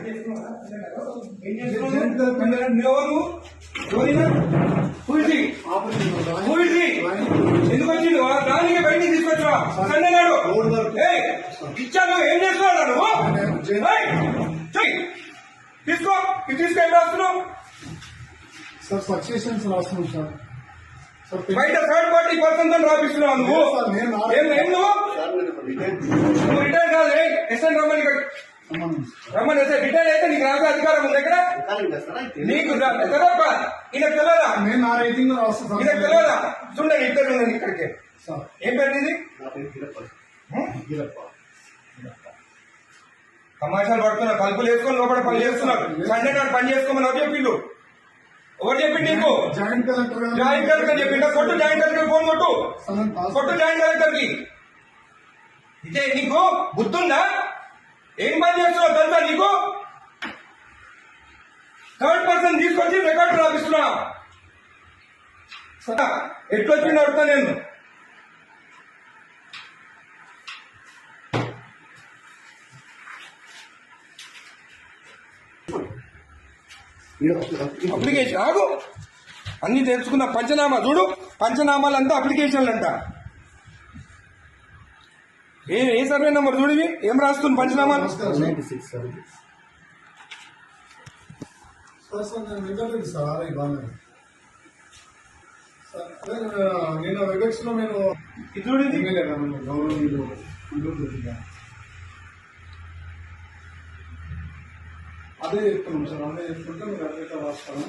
ఎందుకు వచ్చింది దానికి బయటికి తీసుకొచ్చా సండే నాడు ఇచ్చాను. ఏం చేస్తున్నాడు నువ్వు? తీసుకో తీసుకో. ఏం రాస్తున్నావు సార్? సక్సెషన్స్ రాస్తున్నాం సార్. బయట థర్డ్ పార్టీ పర్సన్ తో రాపిస్తున్నావు నువ్వు. నువ్వు రిటైర్ కాదు. ఎస్ఎన్ రమ్మని రమ్మని వస్తే రిటైర్ అయితే నీకు రాసే అధికారం ఉంది. ఎక్కడ నీకు తెలియదా? ఈయనకు తెలియదా? ఈయనకు తెలియదా? చూడండి ఇద్దరు ఉండండి ఇక్కడికి. ఏం పేరు ఇది? తమాషాలు పడుతున్నావు. కలుపులు వేసుకొని లోపల పని చేస్తున్నావు. సండే నాడు పని చేసుకోమని ఎవరు చెప్పిండు? ఎవరు చెప్పిండు నీకు? జాయింట్ కలెక్టర్ చెప్పిండా? కొట్టు జాయింట్ కలెక్టర్ ఫోన్ కొట్టు. జాయింట్ కలెక్టర్ కి. ఇదే నీకు బుద్ధుందా? ఏం పని చేస్తున్నావు తెలుసా నీకు? థర్డ్ పర్సన్ తీసుకొచ్చి రికార్డు రాపిస్తున్నా. ఎట్లొచ్చింది అడుగుతా నేను. అప్లికేషన్ ఆగు. అన్ని తెలుసుకున్న పంచనామా చూడు. పంచనామాలంతా అప్లికేషన్లు అంట. ఏ సర్వే నెంబర్ చూడు. ఏం రాస్తుంది పంచనామాలు? నేను వెబెక్స్ లో నేను చూడండి. అదే చెప్తున్నాం సార్. అదే చెప్తుంటే మీరు అదే రాస్తాను.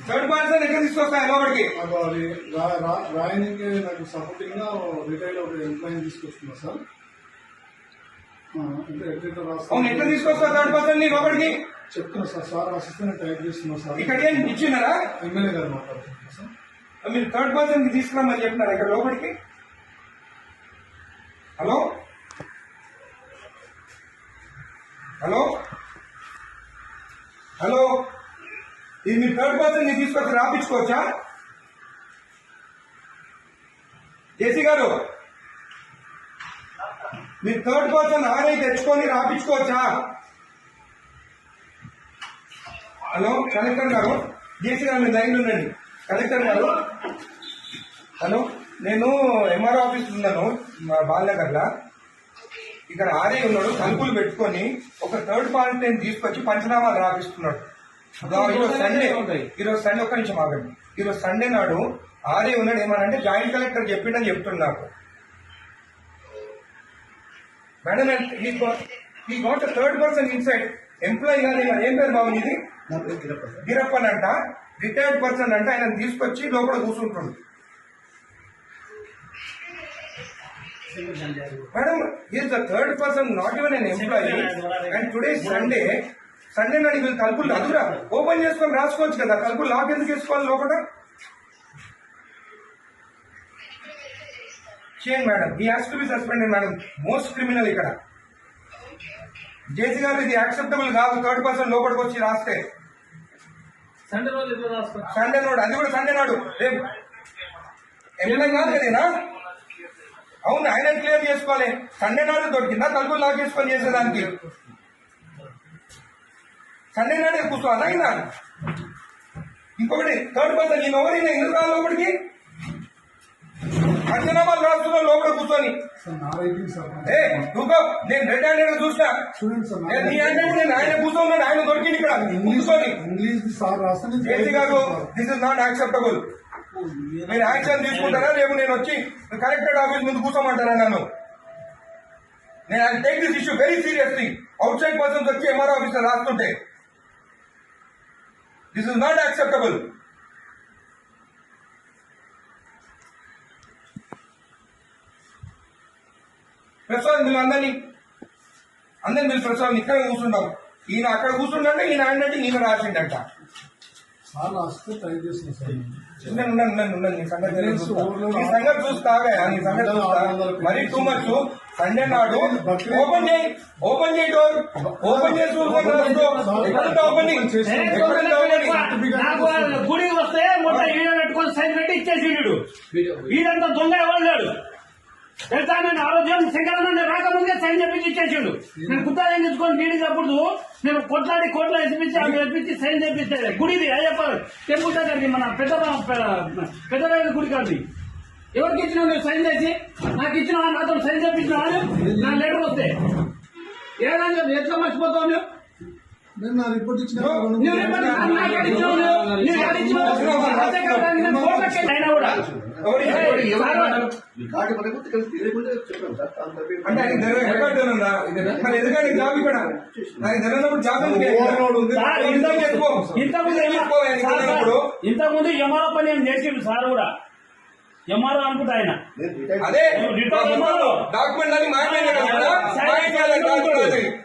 థర్డ్ పర్సన్ ఎక్కడ తీసుకొస్తాయి లోపలికి? రాయనికి నాకు సపోర్టింగ్ గా రిటైల్ ఒక ఎంప్లాయీ తీసుకొస్తున్నా సార్. అవును, ఎట్లా తీసుకొస్తావు థర్డ్ పర్సన్ ని లోపలికి? చెప్తున్నా సార్. సార్ అసిస్టెంట్ టైప్ చేస్తున్నా సార్. ఇక్కడ ఏం ఇచ్చినారా? ఎమ్మెల్యే గారు మాట్లాడుతున్నా సార్. మీరు థర్డ్ పర్సన్ కి తీసుకురామని చెప్పినారా ఇక్కడ లోపలికి? హలో హలో హలో ఇది మీరు థర్డ్ పర్సన్ ని తీసుకొచ్చి రాపించుకోవచ్చా? జేసీ గారు, మీరు థర్డ్ పర్సన్ ఆర్ఐ తెచ్చుకొని రాపించుకోవచ్చా? హలో కలెక్టర్ గారు, జేసీ గారు మీరు లైన్లో ఉండండి. కలెక్టర్ గారు, హలో, నేను ఎంఆర్ఓ ఆఫీస్ ఉన్నాను మా బాలనగర్లో. ఇక్కడ ఆర్ఐ ఉన్నాడు, తలుపులు పెట్టుకొని ఒక థర్డ్ పార్టీ తీసుకొచ్చి పంచనామాలు రాపిస్తున్నాడు. ఈరోజు సండే ఒక్క నిమిషం ఆగండి. ఈరోజు సండే నాడు ఆర్ఐ ఉన్నాడు. ఏమనంటే జాయింట్ కలెక్టర్ చెప్పిండని చెప్తున్నాడు నాకు. మేడం ఈ goat third person inside employee కాదు. ఏం పేరు బాబు ఇది? గిరప్పన్ అంట. రిటైర్డ్ పర్సన్ అంటే ఆయన తీసుకొచ్చి లోపల కూర్చుంటుండు. Madam is the third person, not even an employee. And today Sunday నాడు వీళ్ళు తలుపులు అదురా ఓపెన్ చేసుకొని రాసుకోవచ్చు కదా. తలుపులు లాక్ ఎందుకు వేసుకోవాలి లోపల? చేయండి మేడం. ఈ has to be suspended madam. Most criminal ఇక్కడ. జేసీ గారు, ఇది యాక్సెప్టబుల్ కాదు. థర్డ్ పర్సన్ లోపలికి వచ్చి రాస్తే సండే నాడు, అది కూడా సండే నాడు. రేపు ఎమ్మెల్యే కాదు కదేనా? అవును, ఆయన క్లియర్ చేసుకోవాలి. సండే నాడు దొరికిందా తలుపులు లాక్ చేసుకొని చేసేదానికి? సండే నాడే కూర్చోవాలా ఆయన? ఇంకొకటి థర్డ్ పర్సన్ ఈయన ఎవరైనా ఎందుకు రాలి లోపలికి? పంచనామాలు రాస్తున్నా లోపల కూర్చొని. నేను రెడ్ హ్యాండెడ్ చూసినా. నీ హ్యాండెడ్ నేను ఆయన కూర్చోన్నాడు. ఆయన దొరికింది ఇక్కడ కూర్చొని. జేసీ గారు, దిస్ ఇస్ నాట్ యాక్సెప్టబుల్. మీరు యాక్షన్ తీసుకుంటారా? రేపు నేను వచ్చి కలెక్టరేట్ ఆఫీస్ ముందు కూర్చోమంటారా నన్ను? నేను I take this issue very seriously. Outside persons వచ్చి ఎంఆర్ఓ ఆఫీస్ లో రాస్తుంటే this is not acceptable. Prasad మీరు అందరినీ మీరు ప్రసాద్ ఇక్కడ కూర్చుంటాం. ఈయన అక్కడ కూర్చుంటే ఈయన అంటే ఈయన రాసిండట. నీ సంగతి చూస్తా మరీ టూ మచ్. సండే నాడు ఓపెన్ చేయి డోర్. ఓపెన్ చేసి గుడికి వస్తే మొత్తం ఈడ పెట్టుకొని సైన్ పెట్టి ఇచ్చేసి వీడంతా దొంగ ఎవరు లేడు. తెలుసా నేను ఆ రోజు శంకరన్న రాకముందే సైన్ చెప్పించి ఇచ్చేసాడు. నేను కుత్తా తెచ్చుకొని నీడికి అప్పుడు నేను కొట్లాడి కోట్ల ఎత్తిపించి సైన్ చేపించాడు. గుడిది అయ్యప్ప టెంపుల్ దగ్గరికి మన పెద్దరాయల గుడి కాదు. ఎవరికి ఇచ్చినావు నువ్వు సైన్ చేసి? నాకు ఇచ్చినావా? నాతో సైన్ చేపించినావా? నా లెటర్ వస్తే ఏదైనా చెప్పి ఎట్లా మర్చిపోతావు నువ్వు? నేను నా రిపోర్ట్ ఇచ్చిన నువ్వు రిపోర్ట్ ఇచ్చినావు, నాకు ఎక్కడ ఇచ్చినావు నువ్వు? నువ్వు ఎక్కడ ఇచ్చినావు? నేను కోర్టుకి అయినా కూడా అంటే ఆయన రికార్డు ఉందా? మరి ఎందుకంటే జాబ్ ఇక్కడ నాకు తెలియనప్పుడు జాబ్ ఇంతకుముందు ఎంఆర్ఓ పని ఏం చేసిండు సార్ కూడా. ఎంఆర్ఓ అనుకుంటా ఆయన. అదే డాక్యుమెంట్ అని మాయమైంది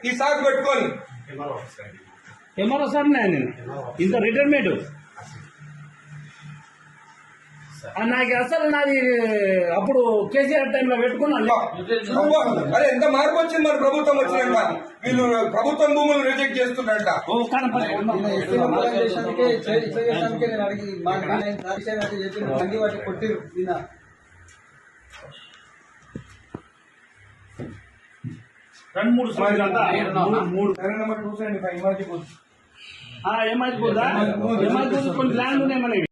ఈ సాగు పెట్టుకొని ఎంఆర్ఓ సార్ నేను ఇంత రిటైర్మెంట్ నాకు అసలు నాది అప్పుడు కేసీఆర్ టైంలో పెట్టుకున్నాను. అరే ఎంత మార్పు వచ్చింది మరి ప్రభుత్వం వచ్చినాక. వీళ్ళు ప్రభుత్వం భూములు రిజెక్ట్ చేస్తున్నట్ట. రెండు మూడు ఏమైపోతుందా? ఏమైపోతుంది కొన్ని ల్యాండ్ ఉన్నాయి మనకి.